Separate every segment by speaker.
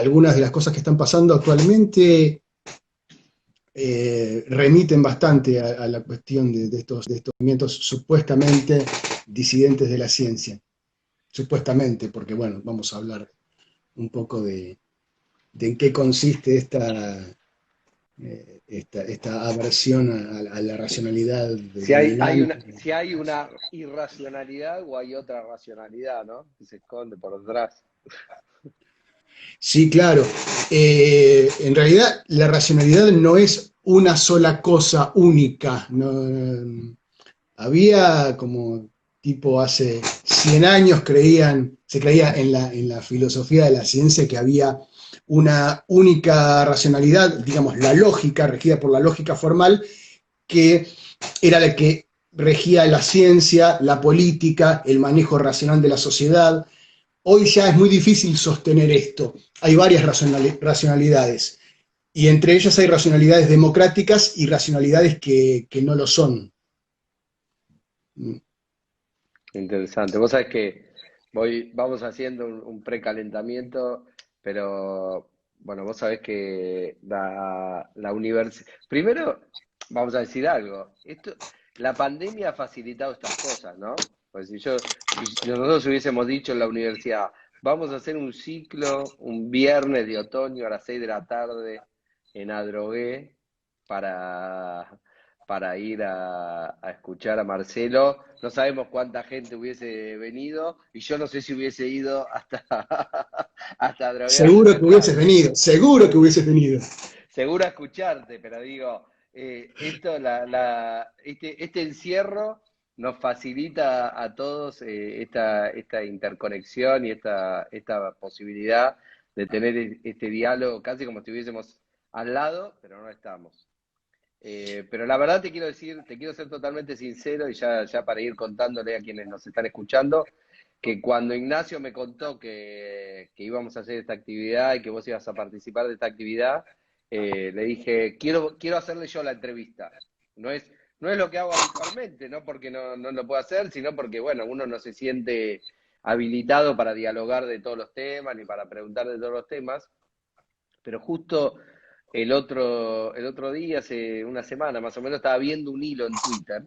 Speaker 1: algunas de las cosas que están pasando actualmente remiten bastante a la cuestión de estos movimientos supuestamente disidentes de la ciencia. Supuestamente, porque bueno, vamos a hablar un poco de en qué consiste esta aversión a la racionalidad delirante.
Speaker 2: Si hay una irracionalidad o hay otra racionalidad, ¿no? Que se esconde por detrás.
Speaker 1: Sí, claro. En realidad, la racionalidad no es una sola cosa única. No, había como tipo hace 100 años se creía en la filosofía de la ciencia que había una única racionalidad, digamos, la lógica, regida por la lógica formal, que era la que regía la ciencia, la política, el manejo racional de la sociedad. Hoy ya es muy difícil sostener esto. Hay varias racionalidades y entre ellas hay racionalidades democráticas y racionalidades que no lo son.
Speaker 2: Interesante. Vos sabés que vamos haciendo un precalentamiento, pero bueno, vos sabés que la universidad. Primero, vamos a decir algo. La pandemia ha facilitado estas cosas, ¿no? Pues si nosotros hubiésemos dicho en la universidad, vamos a hacer un ciclo un viernes de otoño a las 6 de la tarde en Adrogué para, para ir a escuchar a Marcelo. No sabemos cuánta gente hubiese venido y yo no sé si hubiese ido hasta, hasta Drogué a escucharte.
Speaker 1: Seguro que hubieses venido.
Speaker 2: Seguro a escucharte, pero digo, este encierro nos facilita a todos esta interconexión y esta posibilidad de tener este diálogo casi como si estuviésemos al lado, pero no estamos. Pero la verdad te quiero decir, te quiero ser totalmente sincero y ya para ir contándole a quienes nos están escuchando, que cuando Ignacio me contó que íbamos a hacer esta actividad y que vos ibas a participar de esta actividad, le dije, quiero hacerle yo la entrevista. No es, no es lo que hago habitualmente, no porque no lo puedo hacer, sino porque, bueno, uno no se siente habilitado para dialogar de todos los temas ni para preguntar de todos los temas, pero justo el otro día, hace una semana más o menos, estaba viendo un hilo en Twitter,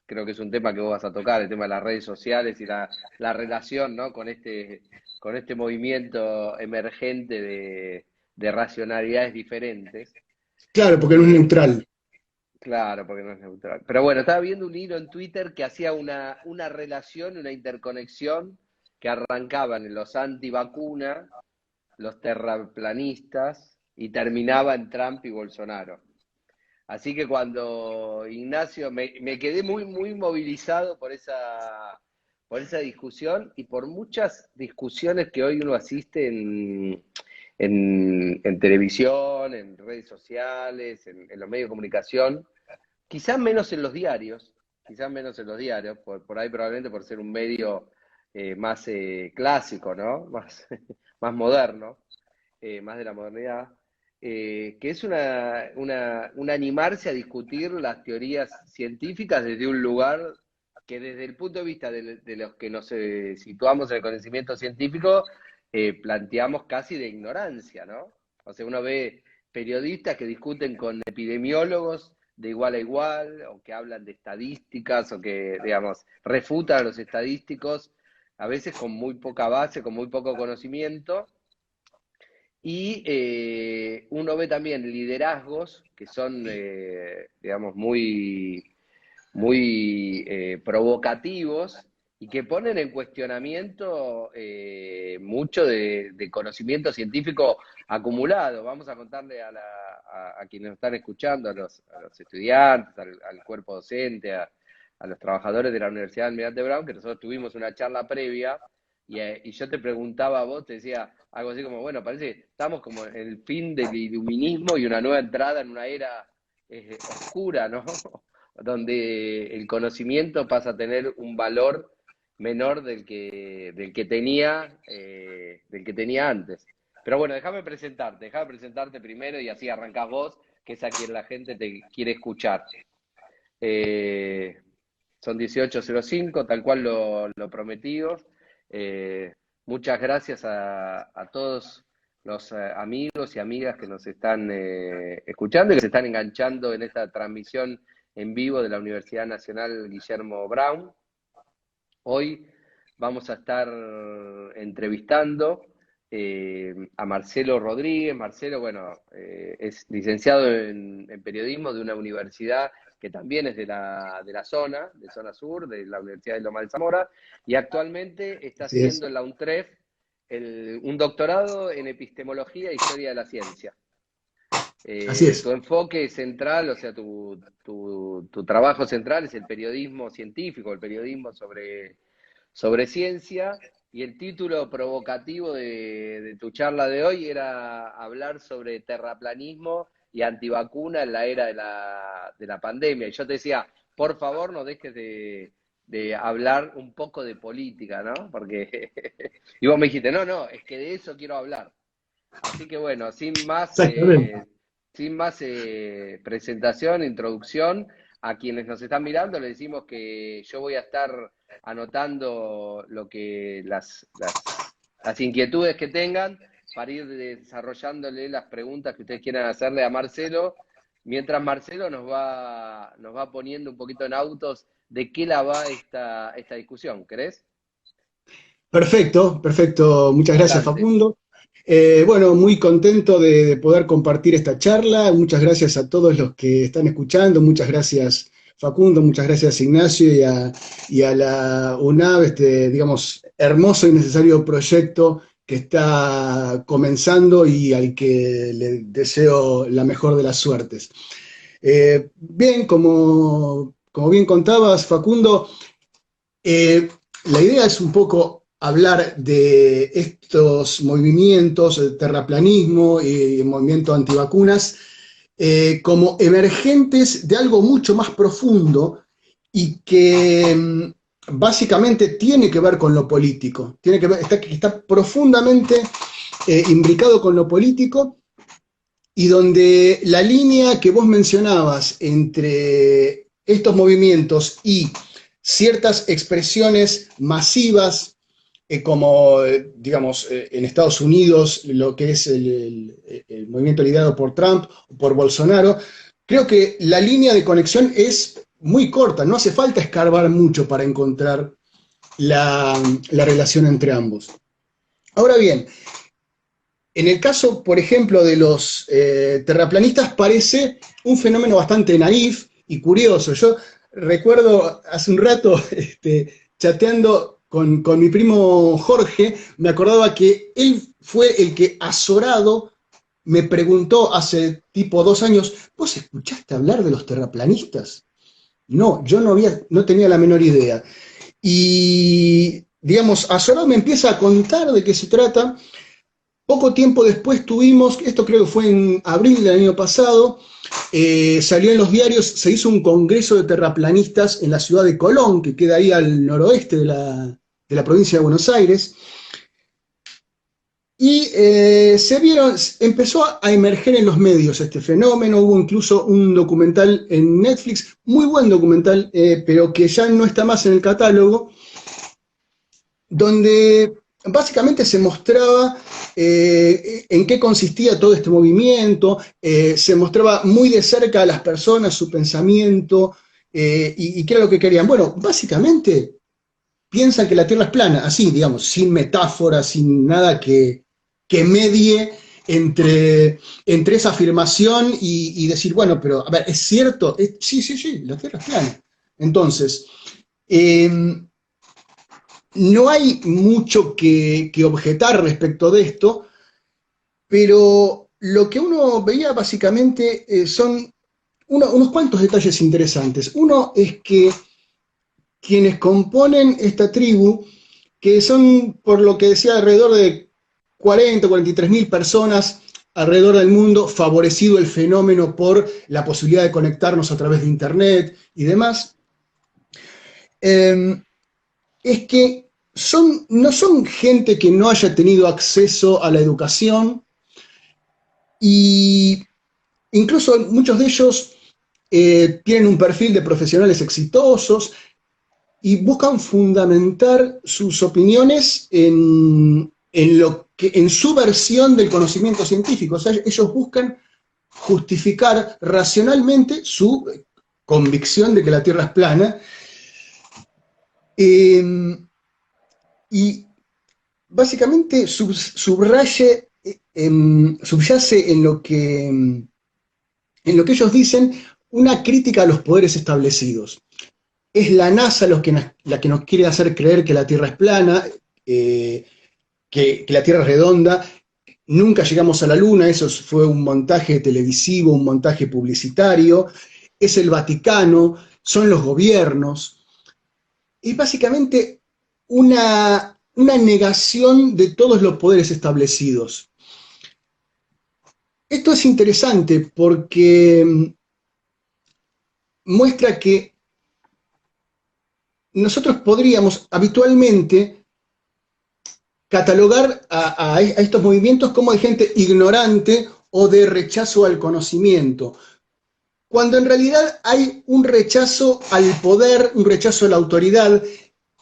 Speaker 2: creo que es un tema que vos vas a tocar, el tema de las redes sociales y la relación, ¿no? Con este movimiento emergente de racionalidades diferentes.
Speaker 1: Claro, porque no es
Speaker 2: Eh,
Speaker 1: neutral.
Speaker 2: claro, porque no es neutral. Pero bueno, estaba viendo un hilo en Twitter que hacía una relación, una interconexión que arrancaban en los antivacunas, los terraplanistas y terminaba en Trump y Bolsonaro. Así que cuando Ignacio, me quedé muy movilizado por esa discusión y por muchas discusiones que hoy uno asiste en televisión, en redes sociales, en los medios de comunicación, quizás menos en los diarios, quizás menos en los diarios, por ahí probablemente por ser un medio más clásico, ¿no? Más moderno, más de la modernidad, que es un animarse a discutir las teorías científicas desde un lugar que desde el punto de vista de los que nos situamos en el conocimiento científico, planteamos casi de ignorancia, ¿no? O sea, uno ve periodistas que discuten con epidemiólogos de igual a igual, o que hablan de estadísticas, o que, digamos, refutan a los estadísticos, a veces con muy poca base, con muy poco conocimiento, y uno ve también liderazgos que son, digamos, muy provocativos y que ponen en cuestionamiento mucho de conocimiento científico acumulado. Vamos a contarle a quienes nos están escuchando, a los estudiantes, al cuerpo docente, a los trabajadores de la Universidad de Almirante Brown, que nosotros tuvimos una charla previa y yo te preguntaba a vos, te decía algo así como, bueno, parece que estamos como en el fin del iluminismo y una nueva entrada en una era oscura, ¿no? Donde el conocimiento pasa a tener un valor menor del que tenía antes. Pero bueno, déjame presentarte primero y así arrancás vos, que es a quien la gente te quiere escuchar. Eh, Son 18:05 tal cual lo prometido. Eh, Muchas gracias a todos los amigos y amigas que nos están escuchando y que se están enganchando en esta transmisión en vivo de la Universidad Nacional Guillermo Brown. Hoy vamos a estar entrevistando a Marcelo Rodríguez. Marcelo, bueno, es licenciado en periodismo de una universidad que también es de la zona sur, de la Universidad de Loma de Zamora, y actualmente está
Speaker 1: Así es.
Speaker 2: haciendo en la UNTREF un doctorado en epistemología e historia de la ciencia.
Speaker 1: Así es.
Speaker 2: Tu enfoque central, o sea, tu trabajo central es el periodismo científico, el periodismo sobre ciencia, y el título provocativo de tu charla de hoy era hablar sobre terraplanismo y antivacuna en la era de la pandemia. Y yo te decía, por favor, no dejes de hablar un poco de política, ¿no? Porque, y vos me dijiste, no, es que de eso quiero hablar. Así que bueno,
Speaker 1: Exactamente.
Speaker 2: sin más presentación, introducción, a quienes nos están mirando les decimos que yo voy a estar anotando las inquietudes que tengan para ir desarrollándole las preguntas que ustedes quieran hacerle a Marcelo, mientras Marcelo nos va poniendo un poquito en autos de qué la va esta discusión. ¿Querés?
Speaker 1: Perfecto, perfecto. Muchas gracias,
Speaker 2: Adelante.
Speaker 1: Facundo. Bueno, muy contento de poder compartir esta charla. Muchas gracias a todos los que están escuchando. Muchas gracias, Facundo. Muchas gracias, Ignacio, y a la UNAV, digamos, hermoso y necesario proyecto que está comenzando y al que le deseo la mejor de las suertes. Bien, como bien contabas, Facundo, la idea es un poco hablar de estos movimientos, el terraplanismo y el movimiento antivacunas, como emergentes de algo mucho más profundo y que básicamente tiene que ver con lo político, tiene que ver, está profundamente imbricado con lo político, y donde la línea que vos mencionabas entre estos movimientos y ciertas expresiones masivas, como, digamos, en Estados Unidos, lo que es el movimiento liderado por Trump o por Bolsonaro, creo que la línea de conexión es muy corta, no hace falta escarbar mucho para encontrar la relación entre ambos. Ahora bien, en el caso, por ejemplo, de los terraplanistas, parece un fenómeno bastante naif y curioso. Yo recuerdo hace un rato, chateando con mi primo Jorge, me acordaba que él fue el que azorado me preguntó hace tipo 2 años: ¿vos escuchaste hablar de los terraplanistas? No, yo no tenía la menor idea. Y, digamos, azorado me empieza a contar de qué se trata. Poco tiempo después tuvimos, esto creo que fue en abril del año pasado, salió en los diarios, se hizo un congreso de terraplanistas en la ciudad de Colón, que queda ahí al noroeste de la provincia de Buenos Aires, y empezó a emerger en los medios este fenómeno. Hubo incluso un documental en Netflix, muy buen documental, pero que ya no está más en el catálogo, donde básicamente se mostraba en qué consistía todo este movimiento, se mostraba muy de cerca a las personas, su pensamiento, y qué era lo que querían. Bueno, básicamente piensan que la Tierra es plana, así, digamos, sin metáfora, sin nada que medie entre esa afirmación y decir, bueno, pero a ver, ¿es cierto? Sí, la Tierra es plana. Entonces, no hay mucho que objetar respecto de esto, pero lo que uno veía básicamente son unos cuantos detalles interesantes. Uno es que quienes componen esta tribu, que son, por lo que decía, alrededor de 43.000 personas alrededor del mundo, favorecido el fenómeno por la posibilidad de conectarnos a través de Internet y demás, es que no son gente que no haya tenido acceso a la educación, y incluso muchos de ellos tienen un perfil de profesionales exitosos y buscan fundamentar sus opiniones en lo que en su versión del conocimiento científico. O sea, ellos buscan justificar racionalmente su convicción de que la Tierra es plana. Y básicamente subyace en lo que ellos dicen una crítica a los poderes establecidos. Es la NASA la que nos quiere hacer creer que la Tierra es plana, que la Tierra es redonda. Nunca llegamos a la Luna, eso fue un montaje televisivo, un montaje publicitario. Es el Vaticano, son los gobiernos. Y básicamente una negación de todos los poderes establecidos. Esto es interesante porque muestra que nosotros podríamos habitualmente catalogar a estos movimientos como de gente ignorante o de rechazo al conocimiento, cuando en realidad hay un rechazo al poder, un rechazo a la autoridad,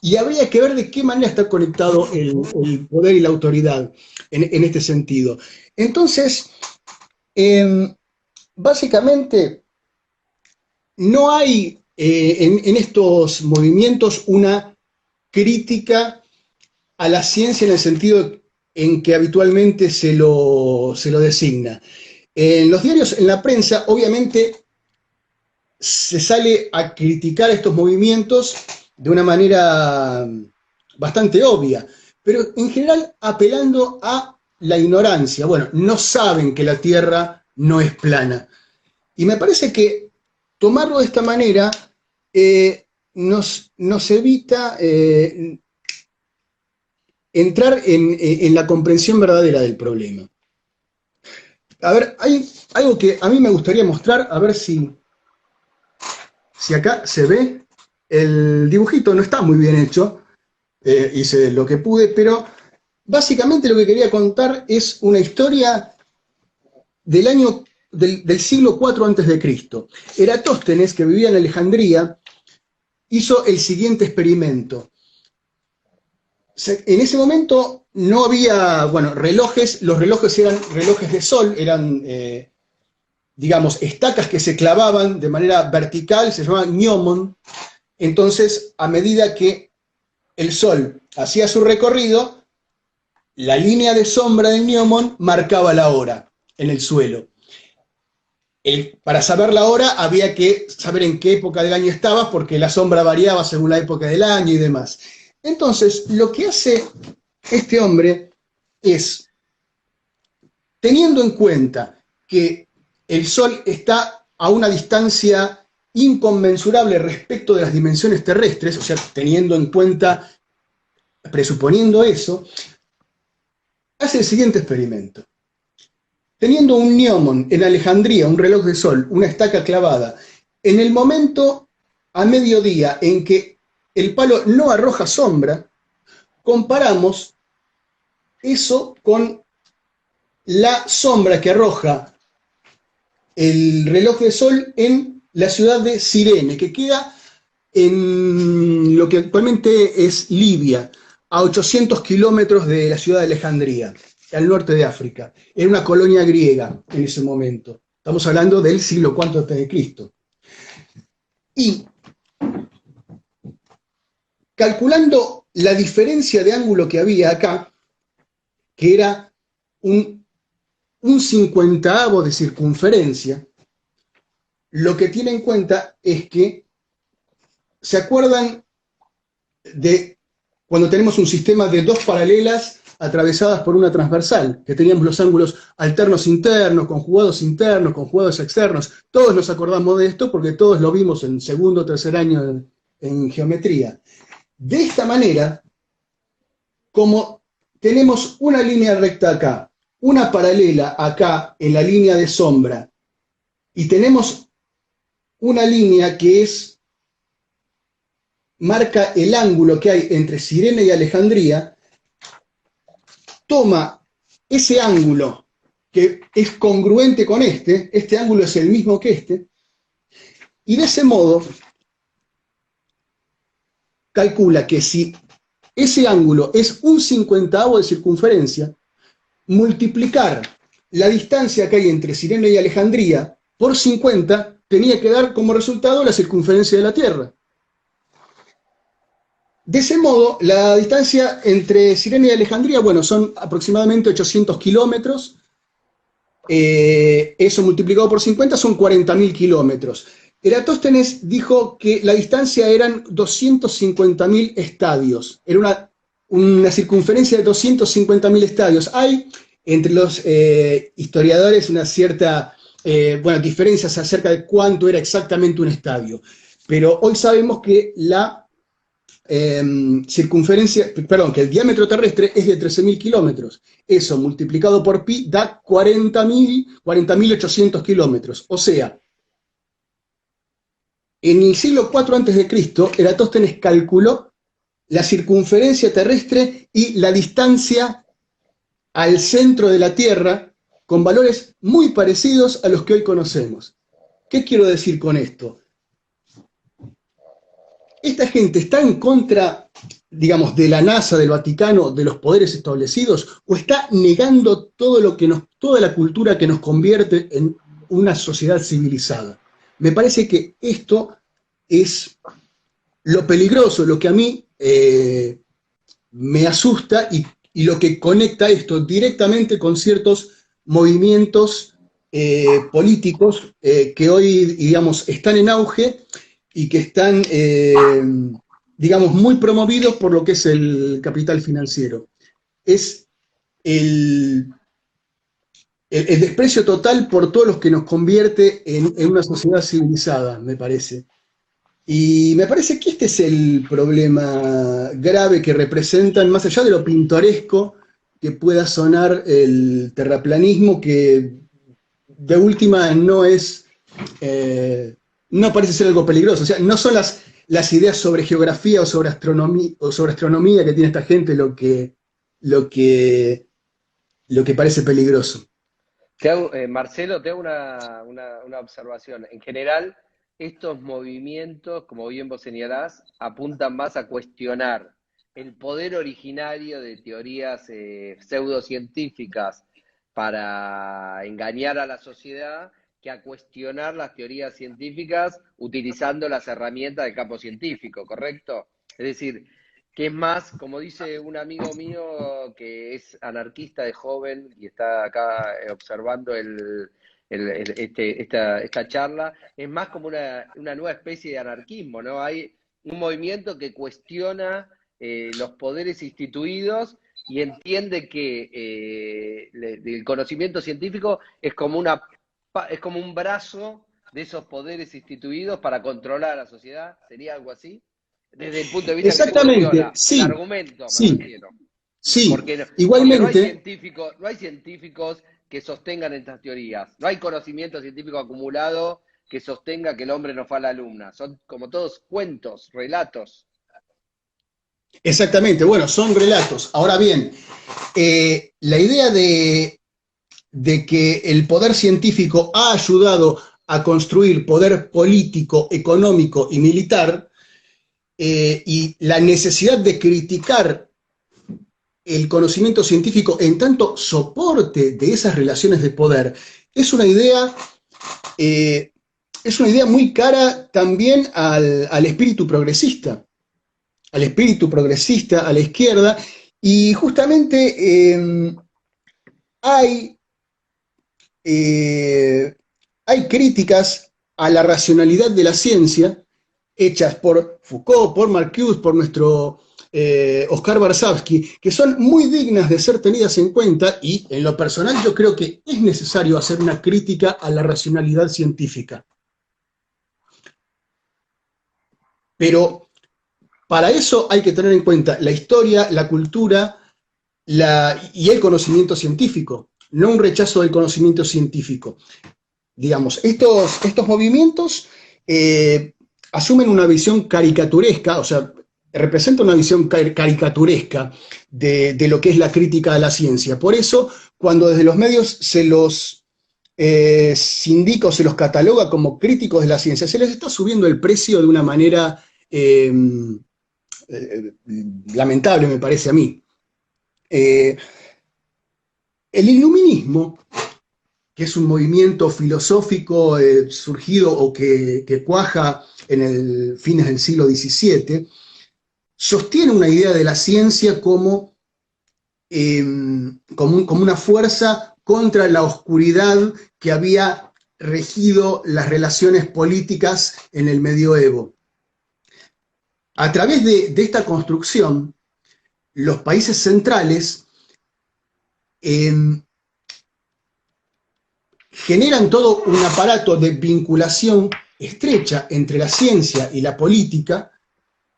Speaker 1: y habría que ver de qué manera está conectado el poder y la autoridad en este sentido. Entonces, básicamente, no hay en estos movimientos una crítica a la ciencia en el sentido en que habitualmente se lo designa. En los diarios, en la prensa, obviamente se sale a criticar estos movimientos de una manera bastante obvia, pero en general apelando a la ignorancia. Bueno, no saben que la Tierra no es plana. Y me parece que tomarlo de esta manera nos evita entrar en la comprensión verdadera del problema. A ver, hay algo que a mí me gustaría mostrar, a ver si acá se ve. El dibujito no está muy bien hecho, hice lo que pude, pero básicamente lo que quería contar es una historia del siglo IV a.C. Eratóstenes, que vivía en Alejandría, hizo el siguiente experimento. En ese momento no había, relojes, los relojes eran relojes de sol, eran, digamos, estacas que se clavaban de manera vertical, se llamaban gnomon. Entonces, a medida que el sol hacía su recorrido, la línea de sombra del gnomon marcaba la hora en el suelo. Para saber la hora había que saber en qué época del año estabas, porque la sombra variaba según la época del año y demás. Entonces, lo que hace este hombre es, teniendo en cuenta que el Sol está a una distancia inconmensurable respecto de las dimensiones terrestres, o sea, teniendo en cuenta, presuponiendo eso, hace el siguiente experimento. Teniendo un gnomon en Alejandría, un reloj de sol, una estaca clavada, en el momento a mediodía en que el palo no arroja sombra, comparamos eso con la sombra que arroja el reloj de sol en la ciudad de Cirene, que queda en lo que actualmente es Libia, a 800 kilómetros de la ciudad de Alejandría, al norte de África. Era una colonia griega en ese momento. Estamos hablando del siglo IV a.C. Y calculando la diferencia de ángulo que había acá, que era un 50avo de circunferencia, lo que tiene en cuenta es que, ¿se acuerdan de cuando tenemos un sistema de dos paralelas atravesadas por una transversal, que teníamos los ángulos alternos internos, conjugados externos? Todos nos acordamos de esto porque todos lo vimos en segundo o tercer año en geometría. De esta manera, como tenemos una línea recta acá, una paralela acá en la línea de sombra, y tenemos una línea que marca el ángulo que hay entre Cirene y Alejandría, toma ese ángulo que es congruente con este ángulo es el mismo que y de ese modo calcula que si ese ángulo es un 50avo de circunferencia, multiplicar la distancia que hay entre Cirene y Alejandría por 50 tenía que dar como resultado la circunferencia de la Tierra. De ese modo, la distancia entre Cirene y Alejandría, bueno, son aproximadamente 800 kilómetros. Eso multiplicado por 50 son 40.000 kilómetros. Eratóstenes dijo que la distancia eran 250.000 estadios. Era una circunferencia de 250.000 estadios. Hay entre los historiadores una cierta diferencias acerca de cuánto era exactamente un estadio. Pero hoy sabemos que la que el diámetro terrestre es de 13.000 kilómetros. Eso multiplicado por pi da 40.800 kilómetros. O sea, en el siglo IV a.C., Eratóstenes calculó la circunferencia terrestre y la distancia al centro de la Tierra con valores muy parecidos a los que hoy conocemos. ¿Qué quiero decir con esto? Esta gente está en contra, digamos, de la NASA, del Vaticano, de los poderes establecidos, o está negando toda la cultura que nos convierte en una sociedad civilizada. Me parece que esto es lo peligroso, lo que a mí me asusta y lo que conecta esto directamente con ciertos movimientos políticos que hoy, digamos, están en auge y que están, digamos, muy promovidos por lo que es el capital financiero. Es el desprecio total por todos los que nos convierte en una sociedad civilizada, me parece. Y me parece que este es el problema grave que representan, más allá de lo pintoresco que pueda sonar el terraplanismo, que de última no parece ser algo peligroso. O sea, no son las ideas sobre geografía o sobre astronomía que tiene esta gente lo que parece peligroso.
Speaker 2: Marcelo, te hago una observación. En general, estos movimientos, como bien vos señalás, apuntan más a cuestionar el poder originario de teorías pseudocientíficas para engañar a la sociedad, que a cuestionar las teorías científicas utilizando las herramientas del campo científico, ¿correcto? Es decir, que es más, como dice un amigo mío que es anarquista de joven y está acá observando esta charla, es más como una nueva especie de anarquismo, ¿no? Hay un movimiento que cuestiona los poderes instituidos y entiende que el conocimiento científico es como un brazo de esos poderes instituidos para controlar a la sociedad. ¿Sería algo así? Desde el punto de vista que
Speaker 1: Exactamente,
Speaker 2: cuestiona
Speaker 1: sí,
Speaker 2: el argumento, me
Speaker 1: sí,
Speaker 2: refiero.
Speaker 1: sí.
Speaker 2: Porque
Speaker 1: Igualmente,
Speaker 2: no hay científicos que sostengan estas teorías. No hay conocimiento científico acumulado que sostenga que el hombre no fue a la luna. Son como todos cuentos, relatos.
Speaker 1: exactamente, bueno, son relatos. Ahora bien, la idea de que el poder científico ha ayudado a construir poder político, económico y militar, y la necesidad de criticar el conocimiento científico en tanto soporte de esas relaciones de poder, es una idea muy cara también al espíritu progresista, a la izquierda, y justamente hay críticas a la racionalidad de la ciencia hechas por Foucault, por Marcuse, por nuestro Oscar Varsavsky, que son muy dignas de ser tenidas en cuenta, y en lo personal yo creo que es necesario hacer una crítica a la racionalidad científica. Pero para eso hay que tener en cuenta la historia, la cultura y el conocimiento científico, no un rechazo del conocimiento científico. Digamos, estos movimientos asumen una visión caricaturesca, o sea, representa una visión caricaturesca de lo que es la crítica a la ciencia. Por eso, cuando desde los medios se los indica o se los cataloga como críticos de la ciencia, se les está subiendo el precio de una manera lamentable, me parece a mí. El iluminismo, que es un movimiento filosófico surgido o que cuaja en el fines del siglo XVII, sostiene una idea de la ciencia como una fuerza contra la oscuridad que había regido las relaciones políticas en el medioevo. A través de esta construcción, los países centrales generan todo un aparato de vinculación estrecha entre la ciencia y la política,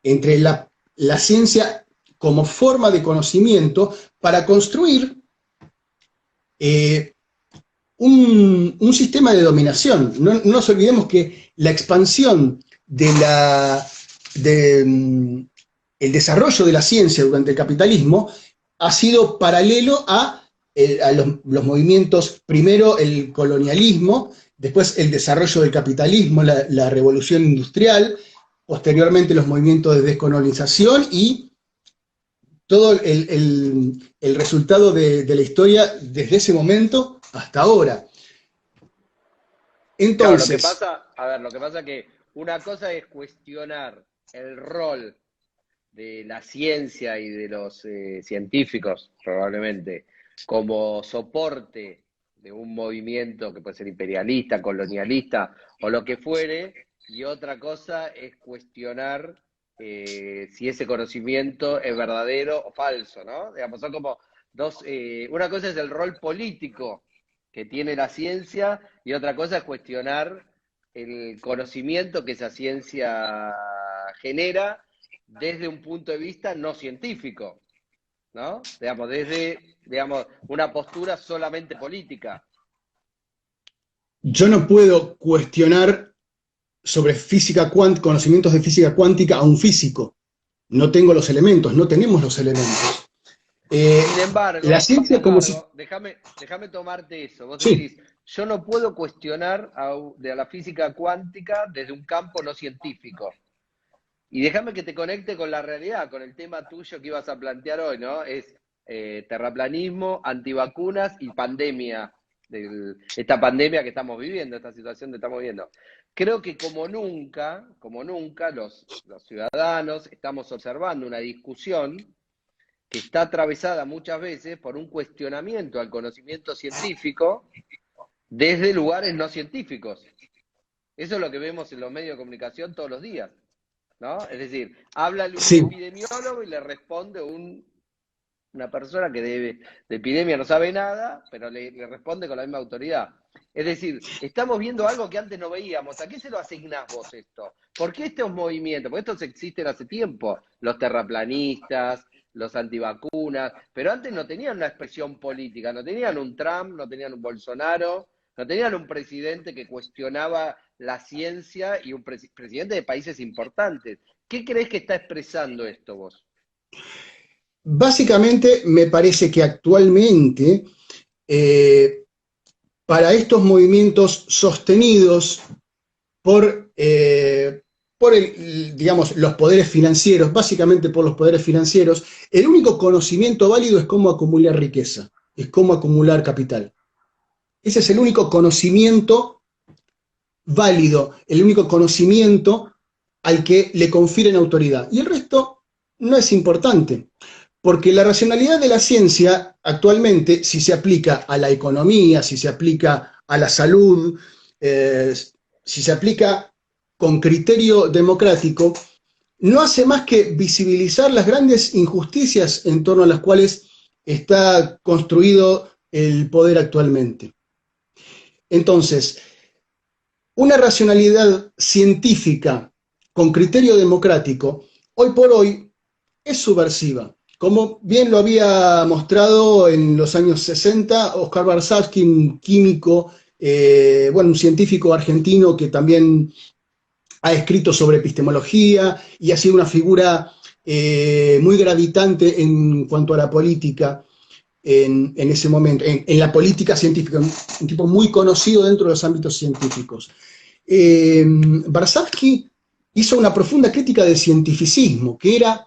Speaker 1: entre la ciencia como forma de conocimiento para construir un sistema de dominación. No nos olvidemos que la expansión el desarrollo de la ciencia durante el capitalismo ha sido paralelo a los movimientos, primero el colonialismo, después el desarrollo del capitalismo, la revolución industrial, posteriormente los movimientos de descolonización y todo el resultado de la historia desde ese momento hasta ahora. Entonces,
Speaker 2: claro, lo que pasa es que una cosa es cuestionar el rol de la ciencia y de los científicos, probablemente, como soporte de un movimiento que puede ser imperialista, colonialista o lo que fuere, y otra cosa es cuestionar si ese conocimiento es verdadero o falso, ¿no? Digamos, son como dos, una cosa es el rol político que tiene la ciencia y otra cosa es cuestionar el conocimiento que esa ciencia genera desde un punto de vista no científico, ¿no? Digamos, desde, digamos, una postura solamente política.
Speaker 1: yo no puedo cuestionar sobre física cuántica, conocimientos de física cuántica a un físico. No tengo los elementos, no tenemos los elementos.
Speaker 2: Sin embargo,
Speaker 1: La ciencia como si...
Speaker 2: déjame tomarte eso. Vos
Speaker 1: Sí,
Speaker 2: decís, yo no puedo cuestionar de la física cuántica desde un campo no científico. Y déjame que te conecte con la realidad, con el tema tuyo que ibas a plantear hoy, ¿no? Es terraplanismo, antivacunas y pandemia, esta pandemia que estamos viviendo, esta situación que estamos viviendo. Creo que como nunca los ciudadanos estamos observando una discusión que está atravesada muchas veces por un cuestionamiento al conocimiento científico desde lugares no científicos. Eso es lo que vemos en los medios de comunicación todos los días, ¿no? Es decir, háblale un
Speaker 1: sí.
Speaker 2: epidemiólogo y le responde una persona que de epidemia no sabe nada, pero le responde con la misma autoridad. Es decir, estamos viendo algo que antes no veíamos. ¿A qué se lo asignás vos esto? ¿Por qué estos movimientos? Porque estos existen hace tiempo. Los terraplanistas, los antivacunas, pero antes no tenían una expresión política, no tenían un Trump, no tenían un Bolsonaro, no tenían un presidente que cuestionaba la ciencia y un presidente de países importantes. ¿Qué crees que está expresando esto vos?
Speaker 1: Básicamente me parece que actualmente para estos movimientos sostenidos por digamos, los poderes financieros, básicamente por los poderes financieros, el único conocimiento válido es cómo acumular riqueza, es cómo acumular capital. Ese es el único conocimiento válido, el único conocimiento al que le confieren autoridad. Y el resto no es importante, porque la racionalidad de la ciencia actualmente, si se aplica a la economía, si se aplica a la salud, si se aplica con criterio democrático, no hace más que visibilizar las grandes injusticias en torno a las cuales está construido el poder actualmente. Entonces, una racionalidad científica con criterio democrático, hoy por hoy, es subversiva. Como bien lo había mostrado en los años 60, Oscar Barsavsky, un químico, un científico argentino que también ha escrito sobre epistemología y ha sido una figura muy gravitante en cuanto a la política en ese momento, en la política científica, un tipo muy conocido dentro de los ámbitos científicos. Barsavsky hizo una profunda crítica del cientificismo, que era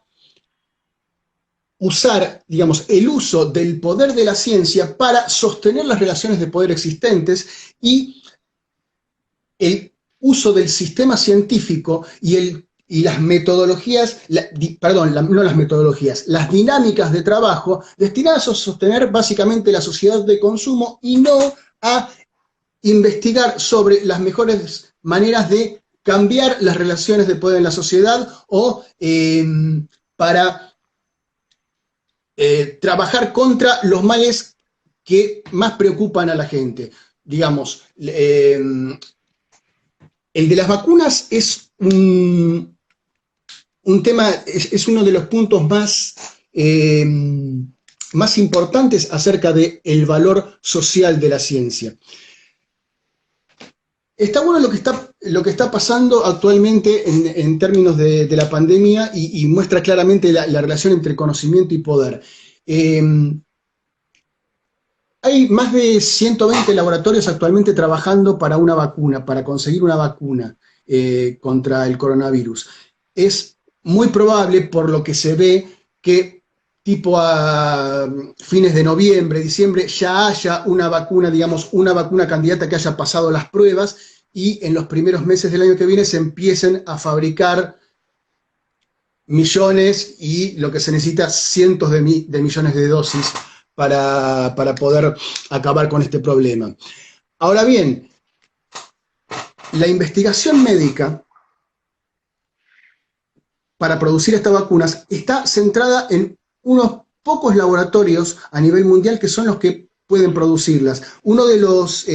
Speaker 1: usar, digamos, el uso del poder de la ciencia para sostener las relaciones de poder existentes y el uso del sistema científico y las metodologías, no las metodologías, las dinámicas de trabajo destinadas a sostener básicamente la sociedad de consumo y no a investigar sobre las mejores maneras de cambiar las relaciones de poder en la sociedad o para trabajar contra los males que más preocupan a la gente. Digamos, el de las vacunas es un tema, es uno de los puntos más importantes acerca del valor social de la ciencia. Está bueno lo que está pasando actualmente en términos de la pandemia y muestra claramente la relación entre conocimiento y poder. Hay más de 120 laboratorios actualmente trabajando para una vacuna, para conseguir una vacuna contra el coronavirus. Es muy probable, por lo que se ve, que tipo a fines de noviembre, diciembre, ya haya una vacuna, digamos, una vacuna candidata que haya pasado las pruebas y en los primeros meses del año que viene se empiecen a fabricar millones y lo que se necesita cientos de millones de dosis para poder acabar con este problema. Ahora bien, la investigación médica para producir estas vacunas está centrada en unos pocos laboratorios a nivel mundial que son los que pueden producirlas. Uno de las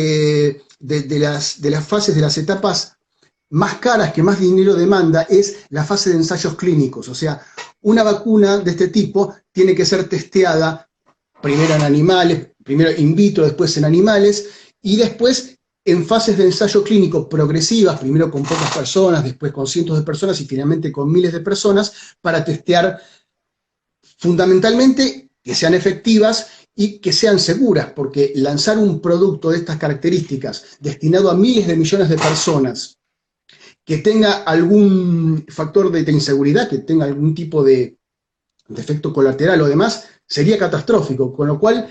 Speaker 1: fases, de las etapas más caras, que más dinero demanda, es la fase de ensayos clínicos. O sea, una vacuna de este tipo tiene que ser testeada primero en animales, primero in vitro, después en animales, y después en fases de ensayo clínico progresivas, primero con pocas personas, después con cientos de personas y finalmente con miles de personas, para testear fundamentalmente que sean efectivas y que sean seguras, porque lanzar un producto de estas características destinado a miles de millones de personas, que tenga algún factor de inseguridad, que tenga algún tipo de efecto colateral o demás, sería catastrófico, con lo cual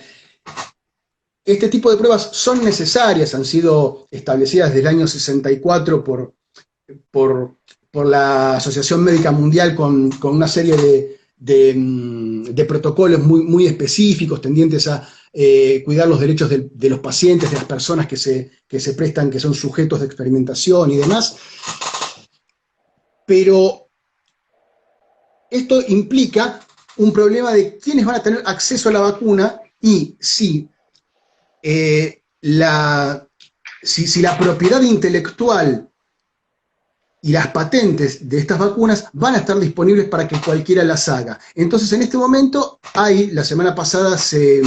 Speaker 1: este tipo de pruebas son necesarias, han sido establecidas desde el año 64 por la Asociación Médica Mundial con una serie de protocolos muy específicos, tendientes a cuidar los derechos de los pacientes, de las personas que se prestan, que son sujetos de experimentación y demás. Pero esto implica un problema de quiénes van a tener acceso a la vacuna y si la propiedad intelectual y las patentes de estas vacunas van a estar disponibles para que cualquiera las haga. Entonces, en este momento, la semana pasada se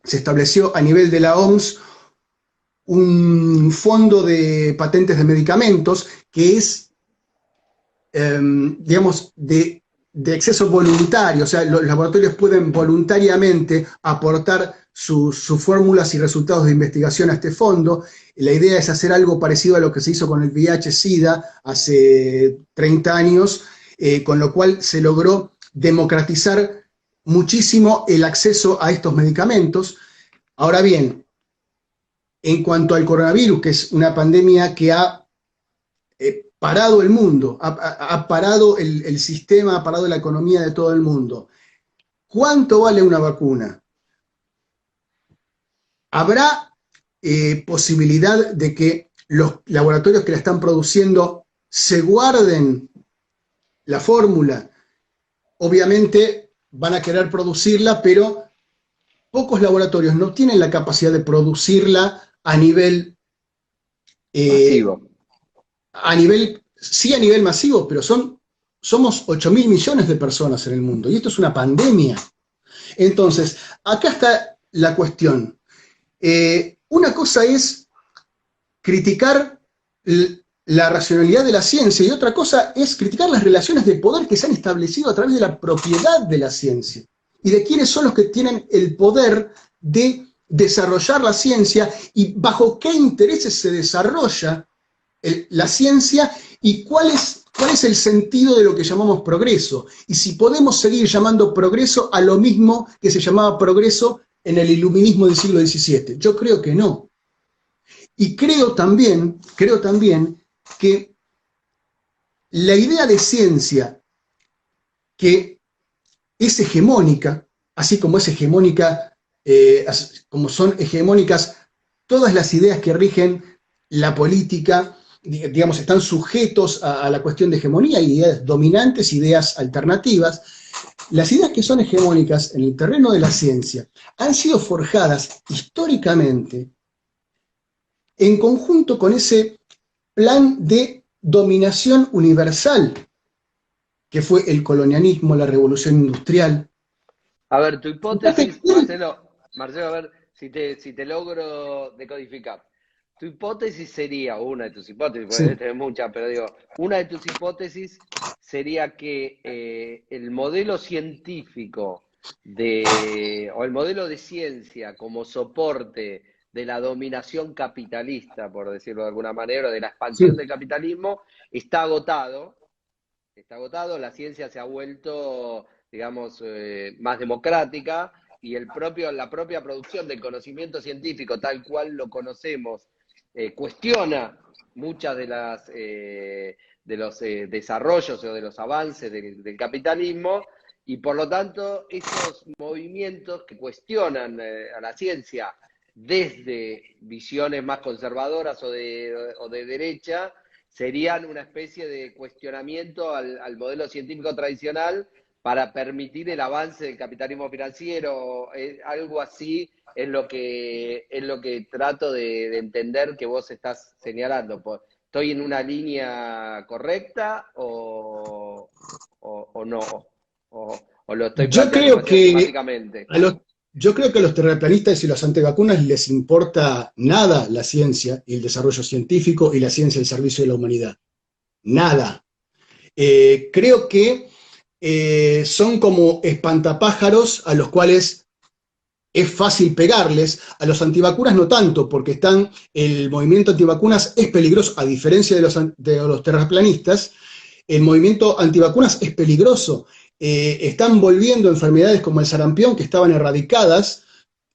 Speaker 1: estableció a nivel de la OMS un fondo de patentes de medicamentos que es, digamos, de acceso voluntario, o sea, los laboratorios pueden voluntariamente aportar sus fórmulas y resultados de investigación a este fondo. La idea es hacer algo parecido a lo que se hizo con el VIH-Sida hace 30 años, con lo cual se logró democratizar muchísimo el acceso a estos medicamentos. Ahora bien, en cuanto al coronavirus, que es una pandemia que ha parado el mundo, ha parado el sistema, ha parado la economía de todo el mundo. ¿Cuánto vale una vacuna? ¿Habrá posibilidad de que los laboratorios que la están produciendo se guarden la fórmula? Obviamente van a querer producirla, pero pocos laboratorios no tienen la capacidad de producirla a nivel
Speaker 2: masivo.
Speaker 1: Sí, a nivel masivo, pero somos 8.000 millones de personas en el mundo, y esto es una pandemia. Entonces, acá está la cuestión. Una cosa es criticar la racionalidad de la ciencia, y otra cosa es criticar las relaciones de poder que se han establecido a través de la propiedad de la ciencia, y de quiénes son los que tienen el poder de desarrollar la ciencia, y bajo qué intereses se desarrolla la ciencia, y cuáles cuál es el sentido de lo que llamamos progreso, y si podemos seguir llamando progreso a lo mismo que se llamaba progreso en el iluminismo del siglo XVII. Yo creo que no. Y creo también que la idea de ciencia que es hegemónica, así como es hegemónica, como son hegemónicas todas las ideas que rigen la política, digamos, están sujetos a la cuestión de hegemonía, ideas dominantes, ideas alternativas. Las ideas que son hegemónicas en el terreno de la ciencia han sido forjadas históricamente en conjunto con ese plan de dominación universal que fue el colonialismo, la revolución industrial.
Speaker 2: A ver, tu hipótesis, Marcelo, a ver si te logro decodificar. Tu hipótesis sería, una de tus hipótesis, porque debes
Speaker 1: Sí,
Speaker 2: tener muchas, pero digo, una de tus hipótesis sería que el modelo científico o el modelo de ciencia como soporte de la dominación capitalista, por decirlo de alguna manera, o de la expansión
Speaker 1: sí.
Speaker 2: del capitalismo, está agotado, la ciencia se ha vuelto, digamos, más democrática y la propia producción del conocimiento científico tal cual lo conocemos cuestiona muchas de los desarrollos o de los avances del capitalismo y por lo tanto esos movimientos que cuestionan a la ciencia desde visiones más conservadoras o de derecha serían una especie de cuestionamiento al modelo científico tradicional para permitir el avance del capitalismo financiero, algo así es lo que trato de entender que vos estás señalando. ¿Estoy en una línea correcta o no? ¿O lo estoy
Speaker 1: Yo
Speaker 2: planteando
Speaker 1: creo
Speaker 2: demasiado
Speaker 1: que
Speaker 2: esquemáticamente?
Speaker 1: yo creo que a los terraplanistas y los antivacunas les importa nada la ciencia y el desarrollo científico y la ciencia al servicio de la humanidad. Nada. Creo que son como espantapájaros a los cuales es fácil pegarles. A los antivacunas no tanto, porque el movimiento antivacunas es peligroso, a diferencia de los terraplanistas. El movimiento antivacunas es peligroso. Están volviendo enfermedades como el sarampión, que estaban erradicadas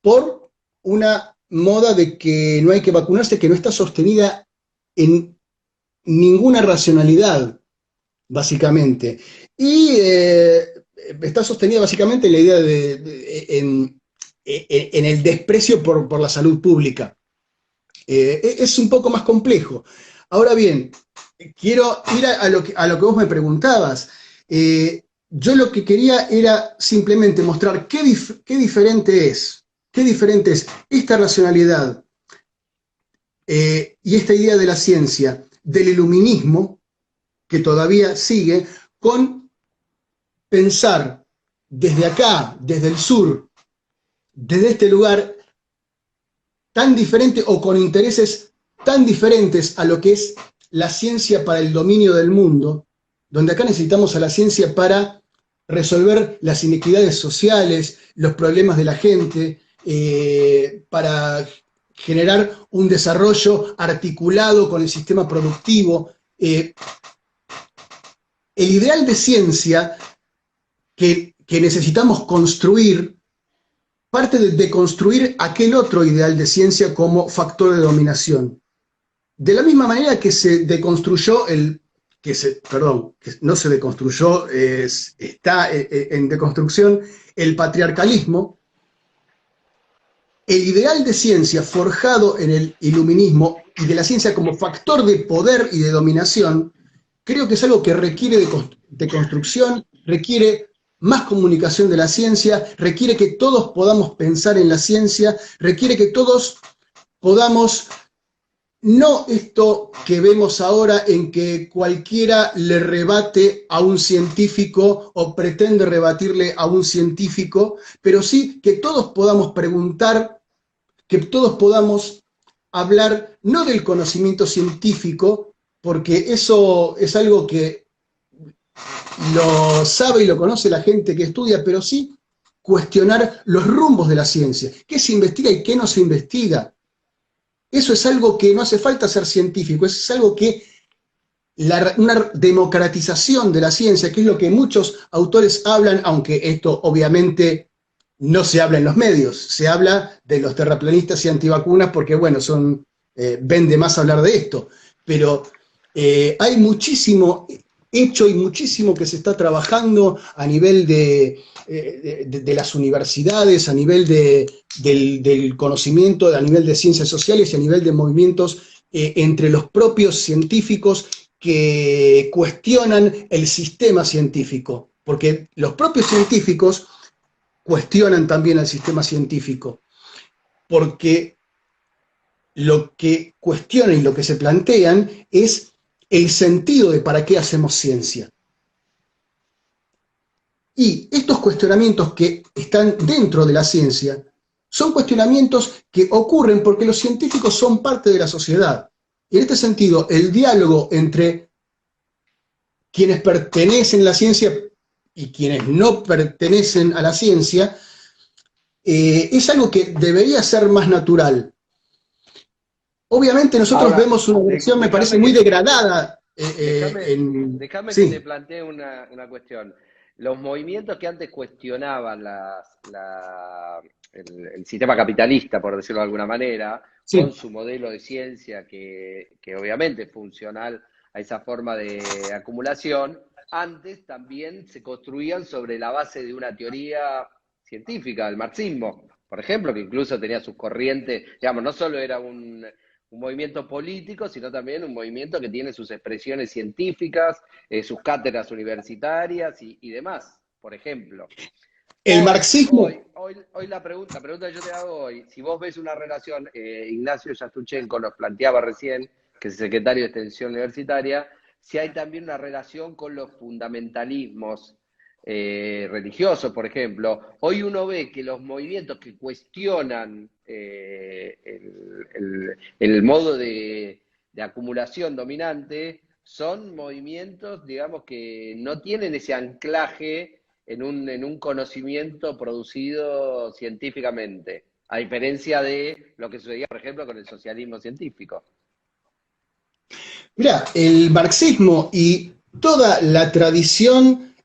Speaker 1: por una moda de que no hay que vacunarse, que no está sostenida en ninguna racionalidad, básicamente. Y está sostenida básicamente en la idea en el desprecio por la salud pública. Es un poco más complejo. Ahora bien, quiero ir a lo que vos me preguntabas. Yo lo que quería era simplemente mostrar qué diferente es esta racionalidad y esta idea de la ciencia, del iluminismo, que todavía sigue, con pensar desde acá, desde el sur, desde este lugar tan diferente o con intereses tan diferentes a lo que es la ciencia para el dominio del mundo, donde acá necesitamos a la ciencia para resolver las inequidades sociales, los problemas de la gente, para generar un desarrollo articulado con el sistema productivo. El ideal de ciencia que necesitamos construir parte de construir aquel otro ideal de ciencia como factor de dominación. De la misma manera que se deconstruyó que no se deconstruyó, está en deconstrucción el patriarcalismo, el ideal de ciencia forjado en el iluminismo y de la ciencia como factor de poder y de dominación, creo que es algo que requiere de construcción, requiere más comunicación de la ciencia, requiere que todos podamos pensar en la ciencia, requiere que todos podamos, no esto que vemos ahora en que cualquiera le rebate a un científico o pretende rebatirle a un científico, pero sí que todos podamos preguntar, que todos podamos hablar no del conocimiento científico, porque eso es algo que lo sabe y lo conoce la gente que estudia, pero sí cuestionar los rumbos de la ciencia, qué se investiga y qué no se investiga. Eso es algo que no hace falta ser científico, eso es algo que una democratización de la ciencia, que es lo que muchos autores hablan, aunque esto obviamente no se habla en los medios, se habla de los terraplanistas y antivacunas porque, bueno, vende más hablar de esto, pero hay muchísimo hecho y muchísimo que se está trabajando a nivel de las universidades, a nivel del conocimiento, a nivel de ciencias sociales y a nivel de movimientos entre los propios científicos que cuestionan el sistema científico, porque los propios científicos cuestionan también el sistema científico, porque lo que cuestionan y lo que se plantean es el sentido de para qué hacemos ciencia. Y estos cuestionamientos que están dentro de la ciencia son cuestionamientos que ocurren porque los científicos son parte de la sociedad. Y en este sentido, el diálogo entre quienes pertenecen a la ciencia y quienes no pertenecen a la ciencia es algo que debería ser más natural. Obviamente nosotros
Speaker 2: Ahora,
Speaker 1: vemos una versión, me parece, muy degradada.
Speaker 2: Déjame que te
Speaker 1: Sí,
Speaker 2: plantee una cuestión. Los movimientos que antes cuestionaban el sistema capitalista, por decirlo de alguna manera, con
Speaker 1: sí.
Speaker 2: su modelo de ciencia que obviamente es funcional a esa forma de acumulación, antes también se construían sobre la base de una teoría científica, el marxismo, por ejemplo, que incluso tenía sus corrientes, digamos, no solo era un movimiento político, sino también un movimiento que tiene sus expresiones científicas, sus cátedras universitarias y demás, por ejemplo.
Speaker 1: El
Speaker 2: Hoy,
Speaker 1: marxismo,
Speaker 2: la pregunta que yo te hago hoy, si vos ves una relación, Ignacio Yastuchenko nos planteaba recién, que es el secretario de Extensión Universitaria, si hay también una relación con los fundamentalismos religiosos, por ejemplo. Hoy uno ve que los movimientos que cuestionan el modo de acumulación dominante son movimientos, digamos, que no tienen ese anclaje en un conocimiento producido científicamente, a diferencia de lo que sucedía, por ejemplo, con el socialismo científico.
Speaker 1: mira, el marxismo y toda la tradición,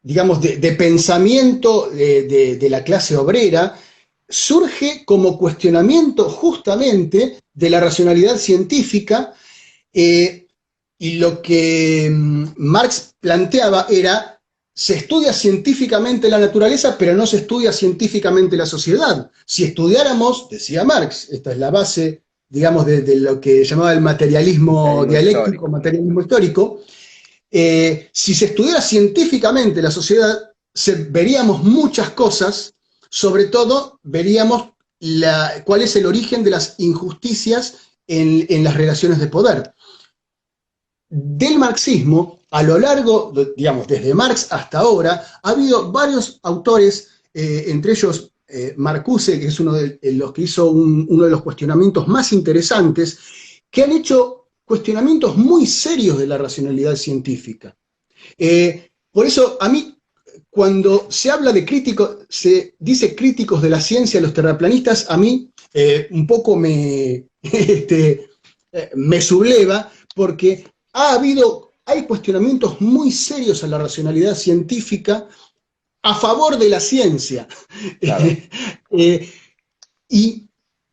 Speaker 1: digamos, de pensamiento de la clase obrera, surge como cuestionamiento justamente de la racionalidad científica, eh, y lo que Marx planteaba era, se estudia científicamente la naturaleza, pero no se estudia científicamente la sociedad. Si estudiáramos, decía Marx, esta es la base, digamos, de lo que llamaba el materialismo
Speaker 2: Materialismo
Speaker 1: dialéctico,
Speaker 2: histórico.
Speaker 1: materialismo histórico, si se estudiara científicamente la sociedad, veríamos muchas cosas, sobre todo veríamos cuál es el origen de las injusticias en las relaciones de poder. Del marxismo, a lo largo, digamos, desde Marx hasta ahora, ha habido varios autores, entre ellos Marcuse, que es uno de los que hizo uno de los cuestionamientos más interesantes, que han hecho cuestionamientos muy serios de la racionalidad científica. Por eso, a mí, cuando se habla de críticos, se dice críticos de la ciencia, los terraplanistas, a mí un poco me subleva, porque hay cuestionamientos muy serios a la racionalidad científica a favor de la ciencia.
Speaker 2: Claro.
Speaker 1: Y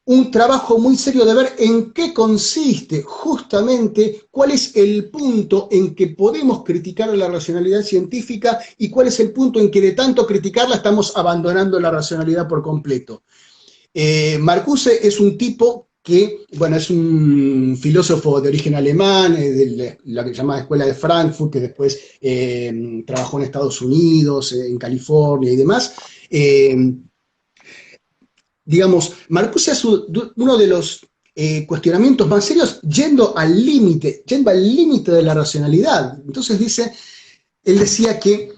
Speaker 1: un trabajo muy serio de ver en qué consiste justamente, cuál es el punto en que podemos criticar la racionalidad científica y cuál es el punto en que de tanto criticarla estamos abandonando la racionalidad por completo. Marcuse es un tipo que, bueno, es un filósofo de origen alemán, de la que se llama Escuela de Frankfurt, que después trabajó en Estados Unidos, en California y demás. Digamos, Marcuse es uno de los cuestionamientos más serios yendo al límite de la racionalidad. Entonces él decía que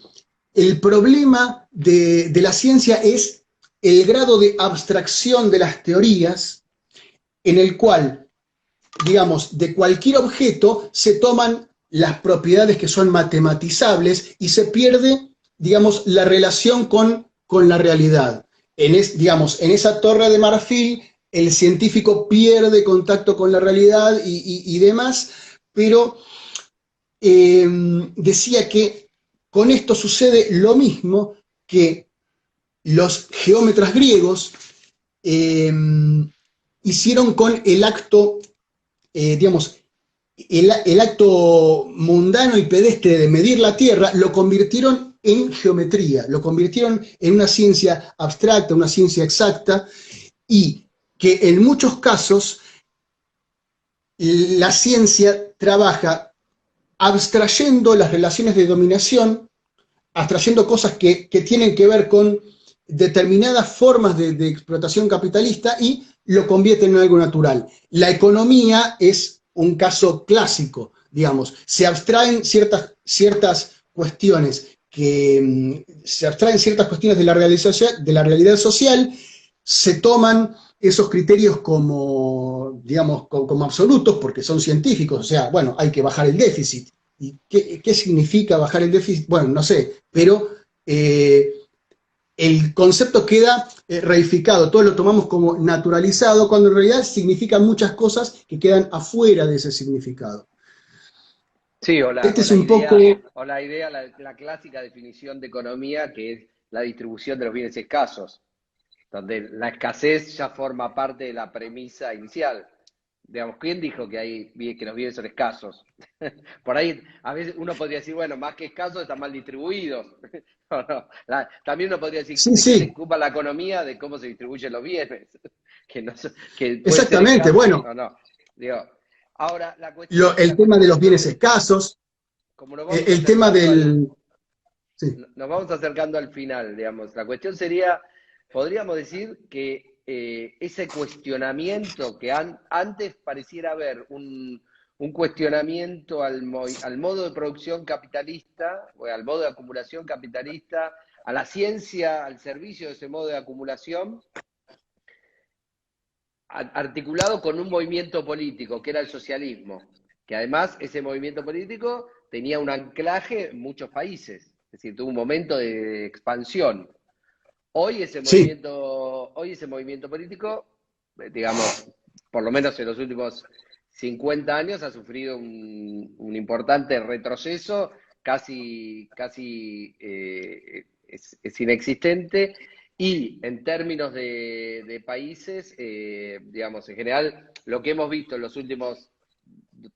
Speaker 1: el problema de la ciencia es el grado de abstracción de las teorías en el cual, digamos, de cualquier objeto se toman las propiedades que son matematizables y se pierde, digamos, la relación con la realidad. Digamos, en esa torre de marfil, el científico pierde contacto con la realidad y demás, pero decía que con esto sucede lo mismo que los geómetras griegos hicieron con el acto, digamos, el acto mundano y pedestre de medir la Tierra, lo convirtieron en geometría, lo convirtieron en una ciencia abstracta, una ciencia exacta, y que en muchos casos la ciencia trabaja abstrayendo las relaciones de dominación, abstrayendo cosas que tienen que ver con determinadas formas de explotación capitalista y lo convierte en algo natural. La economía es un caso clásico, digamos, se abstraen ciertas cuestiones de la realidad social, se toman esos criterios como, digamos, como absolutos porque son científicos, o sea, bueno, hay que bajar el déficit. ¿Y qué significa bajar el déficit? Bueno, no sé, pero el concepto queda reificado, todos lo tomamos como naturalizado, cuando en realidad significan muchas cosas que quedan afuera de ese significado.
Speaker 2: Sí,
Speaker 1: Este es un poco...
Speaker 2: la clásica definición de economía, que es la distribución de los bienes escasos, donde la escasez ya forma parte de la premisa inicial. Digamos, ¿quién dijo que los bienes son escasos? Por ahí, a veces uno podría decir, bueno, más que escasos están mal distribuidos. No. También uno podría decir,
Speaker 1: Sí,
Speaker 2: ¿de qué se
Speaker 1: sí,
Speaker 2: ocupa la economía? De cómo se distribuyen los bienes. Que pueden ser
Speaker 1: exactamente,
Speaker 2: escasos
Speaker 1: bueno,
Speaker 2: o no. Digo, ahora, la cuestión
Speaker 1: el
Speaker 2: sería, por
Speaker 1: tema de los
Speaker 2: ejemplo,
Speaker 1: bienes escasos,
Speaker 2: como nos vamos
Speaker 1: el tema
Speaker 2: acercando
Speaker 1: del... Sí.
Speaker 2: nos vamos acercando al final, digamos. La cuestión sería, podríamos decir que ese cuestionamiento que antes pareciera haber un cuestionamiento al modo de producción capitalista, o al modo de acumulación capitalista, a la ciencia al servicio de ese modo de acumulación, articulado con un movimiento político, que era el socialismo, que además ese movimiento político tenía un anclaje en muchos países, es decir, tuvo un momento de expansión.
Speaker 1: Sí,
Speaker 2: Hoy ese movimiento político, digamos, por lo menos en los últimos 50 años, ha sufrido un importante retroceso, casi es inexistente, y en términos de países, digamos, en general, lo que hemos visto en los últimos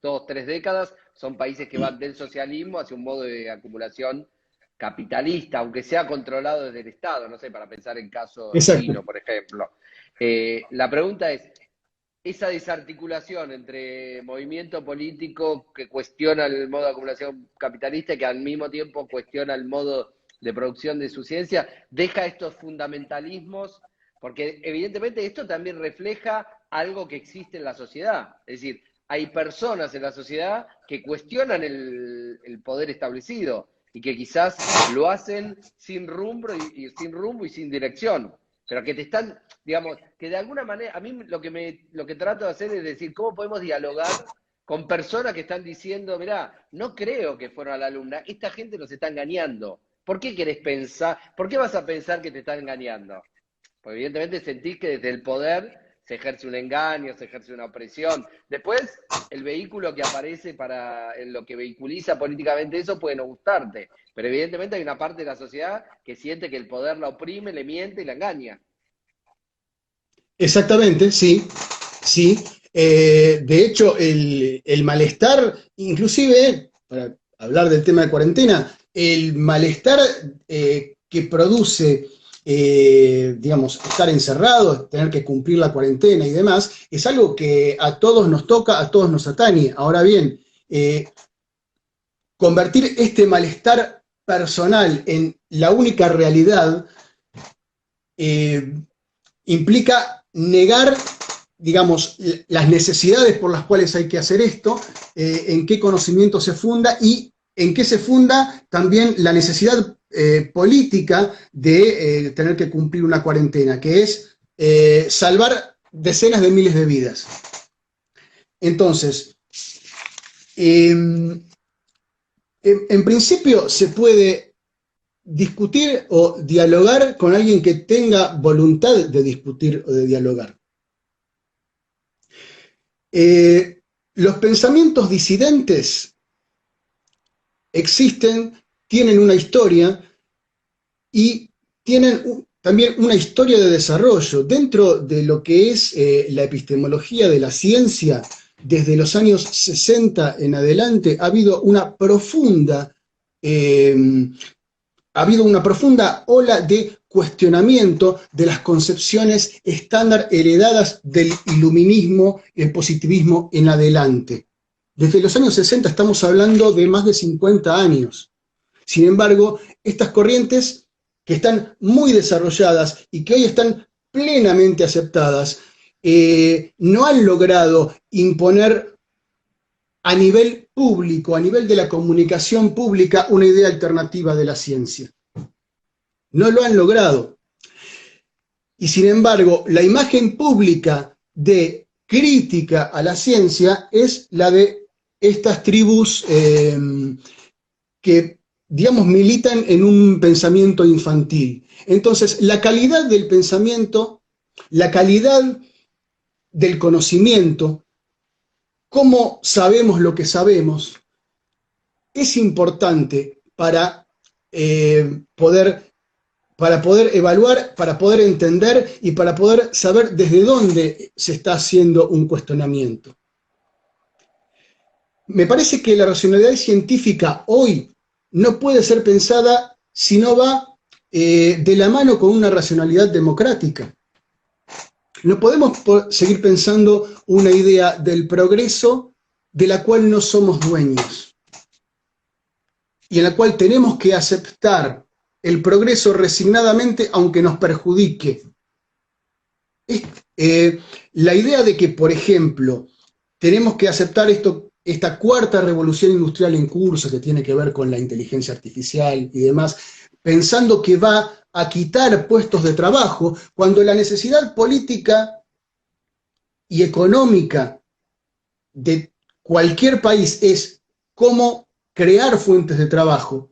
Speaker 2: 2, 3 décadas son países que van del socialismo hacia un modo de acumulación capitalista, aunque sea controlado desde el Estado, no sé, para pensar en caso
Speaker 1: exacto.
Speaker 2: chino, por ejemplo. La pregunta es, esa desarticulación entre movimiento político que cuestiona el modo de acumulación capitalista y que al mismo tiempo cuestiona el modo de producción de su ciencia, deja estos fundamentalismos, porque evidentemente esto también refleja algo que existe en la sociedad, es decir, hay personas en la sociedad que cuestionan el poder establecido y que quizás lo hacen sin rumbo y sin dirección, pero que te están, digamos, que de alguna manera, a mí lo que trato de hacer es decir, ¿cómo podemos dialogar con personas que están diciendo, mirá, no creo que fueron a la alumna, esta gente nos está engañando? ¿Por qué querés pensar? ¿Por qué vas a pensar que te están engañando? Porque evidentemente sentís que desde el poder se ejerce un engaño, se ejerce una opresión. Después, el vehículo que aparece en lo que vehiculiza políticamente eso puede no gustarte, pero evidentemente hay una parte de la sociedad que siente que el poder la oprime, le miente y la engaña.
Speaker 1: Exactamente, sí, sí. De hecho, el malestar, inclusive, para hablar del tema de cuarentena, el malestar que produce, digamos, estar encerrado, tener que cumplir la cuarentena y demás, es algo que a todos nos toca, a todos nos atañe. Ahora bien, convertir este malestar personal en la única realidad eh, implica negar, digamos, las necesidades por las cuales hay que hacer esto, en qué conocimiento se funda y en qué se funda también la necesidad política de tener que cumplir una cuarentena, que es salvar decenas de miles de vidas. Entonces, en principio se puede discutir o dialogar con alguien que tenga voluntad de discutir o de dialogar. los pensamientos disidentes existen, tienen una historia y tienen también una historia de desarrollo. Dentro de lo que es la epistemología de la ciencia, desde los años 60 en adelante ha habido una profunda ola de cuestionamiento de las concepciones estándar heredadas del iluminismo y el positivismo en adelante. Desde los años 60 estamos hablando de más de 50 años. Sin embargo, estas corrientes que están muy desarrolladas y que hoy están plenamente aceptadas, no han logrado imponer a nivel público, a nivel de la comunicación pública, una idea alternativa de la ciencia. No lo han logrado. Y sin embargo, la imagen pública de crítica a la ciencia es la de estas tribus que, digamos, militan en un pensamiento infantil. Entonces, la calidad del pensamiento, la calidad del conocimiento, cómo sabemos lo que sabemos, es importante para poder evaluar, para poder entender y para poder saber desde dónde se está haciendo un cuestionamiento. Me parece que la racionalidad científica hoy no puede ser pensada si no va de la mano con una racionalidad democrática. No podemos seguir pensando una idea del progreso de la cual no somos dueños y en la cual tenemos que aceptar el progreso resignadamente aunque nos perjudique. La idea de que, por ejemplo, tenemos que aceptar esta cuarta revolución industrial en curso que tiene que ver con la inteligencia artificial y demás, pensando que va a quitar puestos de trabajo, cuando la necesidad política y económica de cualquier país es cómo crear fuentes de trabajo.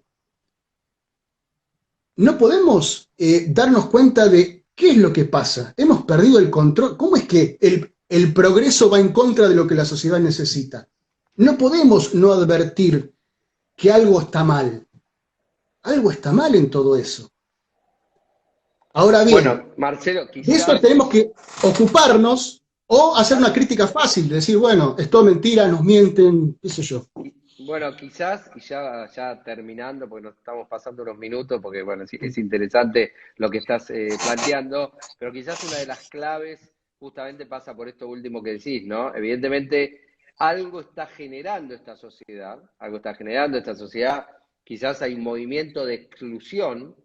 Speaker 1: No podemos darnos cuenta de qué es lo que pasa. Hemos perdido el control. ¿Cómo es que el progreso va en contra de lo que la sociedad necesita? No podemos no advertir que algo está mal. Algo está mal en todo eso. Ahora bien,
Speaker 2: Bueno, Marcelo,
Speaker 1: de eso tenemos que ocuparnos o hacer una crítica fácil, decir, bueno, es todo mentira, nos mienten, qué sé yo.
Speaker 2: bueno, quizás, y ya terminando, porque nos estamos pasando unos minutos, porque bueno, sí, es interesante lo que estás planteando, pero quizás una de las claves justamente pasa por esto último que decís, ¿no? Evidentemente, algo está generando esta sociedad, quizás hay un movimiento de exclusión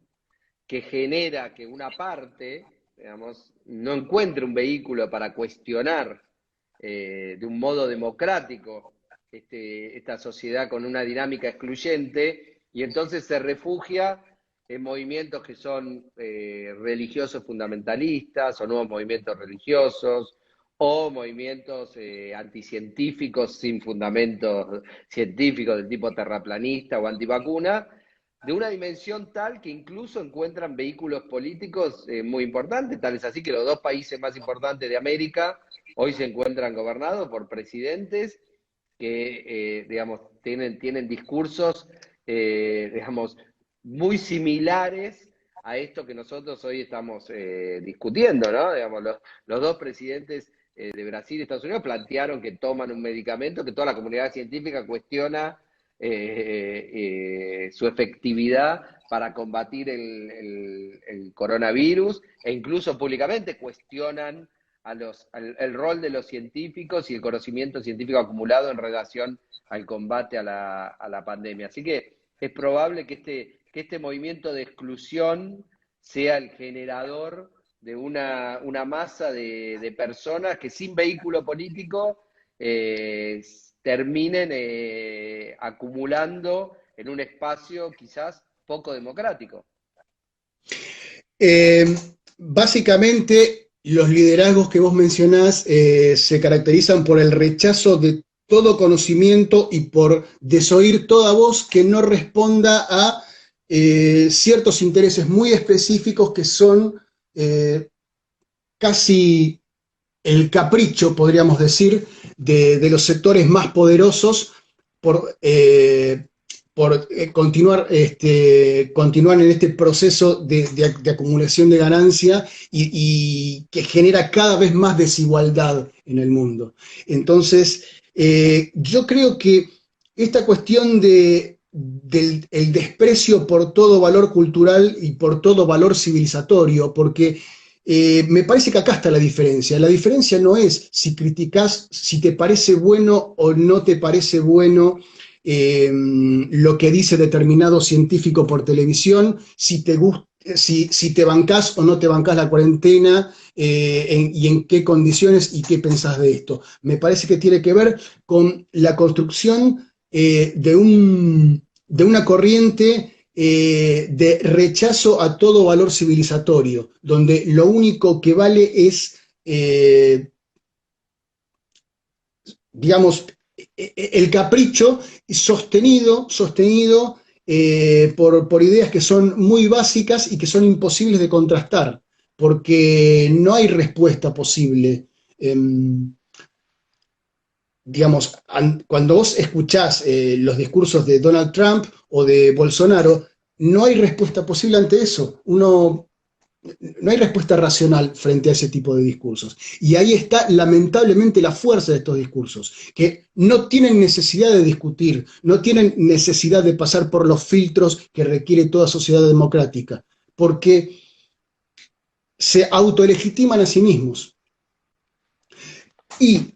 Speaker 2: que genera que una parte, digamos, no encuentre un vehículo para cuestionar de un modo democrático esta sociedad con una dinámica excluyente, y entonces se refugia en movimientos que son religiosos fundamentalistas o nuevos movimientos religiosos o movimientos anticientíficos sin fundamentos científicos del tipo terraplanista o antivacuna, de una dimensión tal que incluso encuentran vehículos políticos muy importantes, tal es así que los dos países más importantes de América hoy se encuentran gobernados por presidentes que, digamos, tienen discursos, digamos, muy similares a esto que nosotros hoy estamos discutiendo, ¿no? Digamos, los dos presidentes de Brasil y Estados Unidos plantearon que toman un medicamento que toda la comunidad científica cuestiona su efectividad para combatir el coronavirus, e incluso públicamente cuestionan el rol de los científicos y el conocimiento científico acumulado en relación al combate a la pandemia. Así que es probable que este movimiento de exclusión sea el generador de una masa de personas que sin vehículo político terminen acumulando en un espacio quizás poco democrático.
Speaker 1: Básicamente, los liderazgos que vos mencionás se caracterizan por el rechazo de todo conocimiento y por desoír toda voz que no responda a ciertos intereses muy específicos que son casi el capricho, podríamos decir, de los sectores más poderosos por, continuar, continuar en este proceso de acumulación de ganancia y que genera cada vez más desigualdad en el mundo. Entonces, yo creo que esta cuestión del el desprecio por todo valor cultural y por todo valor civilizatorio, porque me parece que acá está la diferencia. La diferencia no es si criticás, si te parece bueno o no te parece bueno lo que dice determinado científico por televisión, si te gusta, si te bancás o no te bancás la cuarentena y en qué condiciones y qué pensás de esto. Me parece que tiene que ver con la construcción de una corriente de rechazo a todo valor civilizatorio, donde lo único que vale es, digamos, el capricho sostenido por ideas que son muy básicas y que son imposibles de contrastar, porque no hay respuesta posible. Digamos, cuando vos escuchás los discursos de Donald Trump o de Bolsonaro, no hay respuesta posible ante eso. No hay respuesta racional frente a ese tipo de discursos. Y ahí está lamentablemente la fuerza de estos discursos, que no tienen necesidad de discutir, no tienen necesidad de pasar por los filtros que requiere toda sociedad democrática, porque se autolegitiman a sí mismos. Y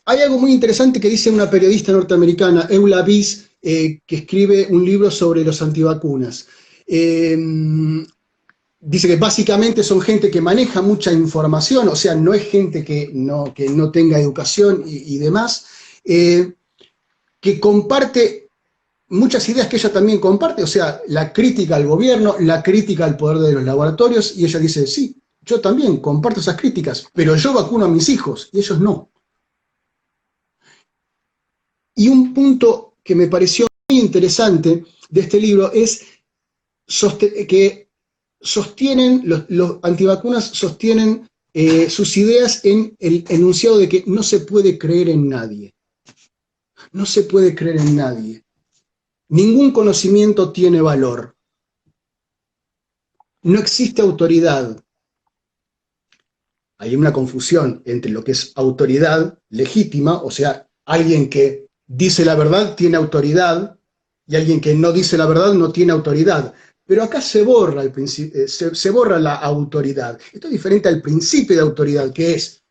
Speaker 1: hay algo muy interesante que dice una periodista norteamericana, Eula Biss, que escribe un libro sobre los antivacunas. Dice que básicamente son gente que maneja mucha información, o sea, no es gente que no tenga educación y demás, que comparte muchas ideas que ella también comparte, o sea, la crítica al gobierno, la crítica al poder de los laboratorios, y ella dice, sí, yo también comparto esas críticas, pero yo vacuno a mis hijos y ellos no. Y un punto que me pareció muy interesante de este libro es que los antivacunas sostienen sus ideas en el enunciado de que no se puede creer en nadie. No se puede creer en nadie. Ningún conocimiento tiene valor. No existe autoridad. Hay una confusión entre lo que es autoridad legítima, o sea, alguien que dice la verdad tiene autoridad, y alguien que no dice la verdad no tiene autoridad. Pero acá se borra, se borra la autoridad. Esto es diferente al principio de autoridad, que es,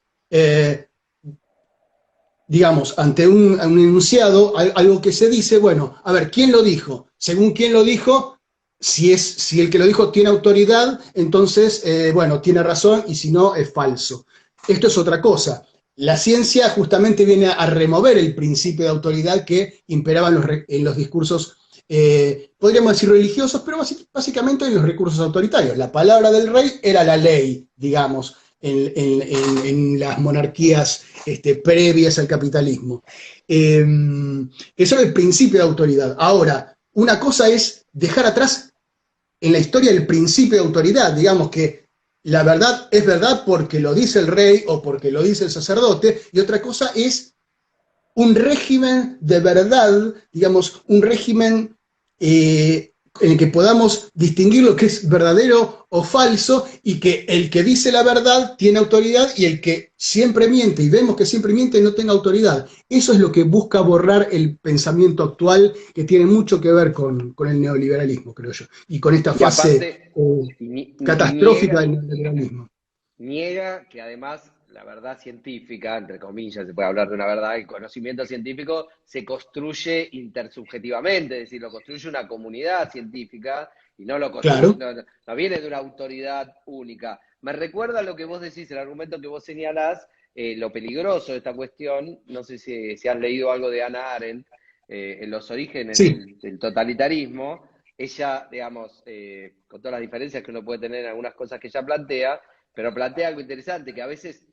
Speaker 1: digamos, ante un enunciado, algo que se dice, bueno, a ver, ¿quién lo dijo? Según quién lo dijo, si el que lo dijo tiene autoridad, entonces, bueno, tiene razón, y si no, es falso. Esto es otra cosa. La ciencia justamente viene a remover el principio de autoridad que imperaba en los discursos, podríamos decir religiosos, pero básicamente en los recursos autoritarios. La palabra del rey era la ley, digamos, en las monarquías previas al capitalismo. Eso es el principio de autoridad. Ahora, una cosa es dejar atrás en la historia el principio de autoridad, digamos que la verdad es verdad porque lo dice el rey o porque lo dice el sacerdote, y otra cosa es un régimen de verdad, digamos, un régimen en el que podamos distinguir lo que es verdadero o falso, y que el que dice la verdad tiene autoridad y el que siempre miente, y vemos que siempre miente, no tenga autoridad. Eso es lo que busca borrar el pensamiento actual, que tiene mucho que ver con el neoliberalismo, creo yo, y con esta
Speaker 2: Y
Speaker 1: fase
Speaker 2: aparte,
Speaker 1: catastrófica del neoliberalismo.
Speaker 2: niega que además la verdad científica, entre comillas, se puede hablar de una verdad, el conocimiento científico se construye intersubjetivamente, es decir, lo construye una comunidad científica y no lo construye,
Speaker 1: Claro,
Speaker 2: no viene de una autoridad única. Me recuerda lo que vos decís, el argumento que vos señalás, lo peligroso de esta cuestión, no sé si has leído algo de Hannah Arendt, en los orígenes
Speaker 1: sí.
Speaker 2: del totalitarismo. Ella, digamos, con todas las diferencias que uno puede tener en algunas cosas que ella plantea, pero plantea algo interesante, que a veces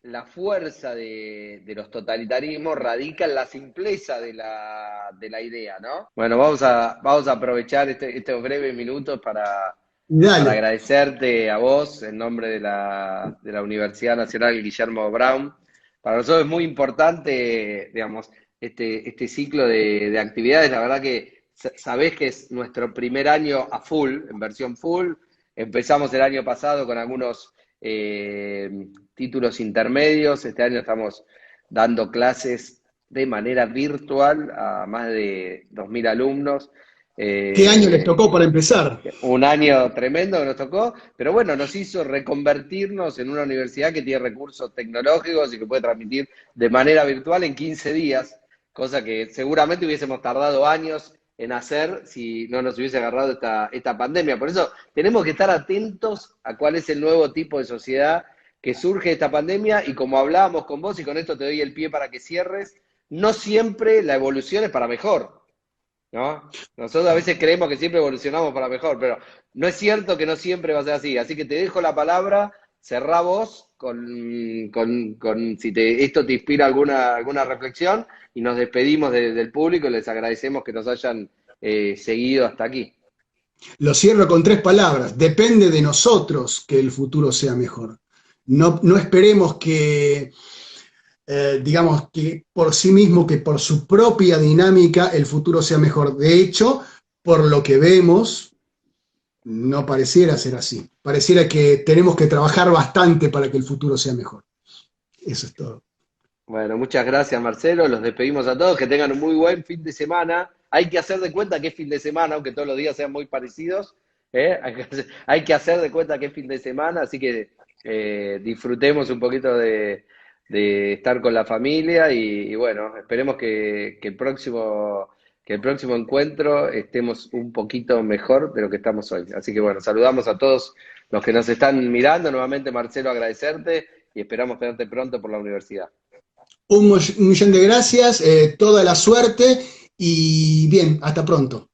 Speaker 2: la fuerza de los totalitarismos radica en la simpleza de la idea, ¿no? Bueno, vamos a aprovechar estos breves minutos
Speaker 1: Dale.
Speaker 2: agradecerte a vos en nombre de la Universidad Nacional Guillermo Brown. Para nosotros es muy importante, digamos, este ciclo de actividades. La verdad que sabés que es nuestro primer año a full, en versión full. Empezamos el año pasado con algunos títulos intermedios. Este año estamos dando clases de manera virtual a más de 2.000 alumnos.
Speaker 1: ¿Qué año les tocó para empezar?
Speaker 2: Un año tremendo que nos tocó, pero bueno, nos hizo reconvertirnos en una universidad que tiene recursos tecnológicos y que puede transmitir de manera virtual en 15 días, cosa que seguramente hubiésemos tardado años en hacer si no nos hubiese agarrado esta pandemia. Por eso tenemos que estar atentos a cuál es el nuevo tipo de sociedad que surge de esta pandemia, y como hablábamos con vos, y con esto te doy el pie para que cierres, no siempre la evolución es para mejor, ¿no? Nosotros a veces creemos que siempre evolucionamos para mejor, pero no es cierto que no siempre va a ser así. Así que te dejo la palabra, cerrá vos con si esto te inspira alguna reflexión, y nos despedimos del público y les agradecemos que nos hayan seguido hasta aquí.
Speaker 1: Lo cierro con 3 palabras. Depende de nosotros que el futuro sea mejor. No, no esperemos que, digamos, que por sí mismo, que por su propia dinámica, el futuro sea mejor. De hecho, por lo que vemos, no pareciera ser así. Pareciera que tenemos que trabajar bastante para que el futuro sea mejor. Eso es todo.
Speaker 2: Bueno, muchas gracias, Marcelo. Los despedimos a todos. Que tengan un muy buen fin de semana. Hay que hacer de cuenta que es fin de semana, aunque todos los días sean muy parecidos. ¿Eh? Hay que hacer de cuenta que es fin de semana, así que disfrutemos un poquito de estar con la familia, y bueno, esperemos que el próximo encuentro estemos un poquito mejor de lo que estamos hoy. Así que bueno, saludamos a todos los que nos están mirando. Nuevamente, Marcelo, agradecerte, y esperamos tenerte pronto por la universidad.
Speaker 1: Un millón de gracias, toda la suerte y bien, hasta pronto.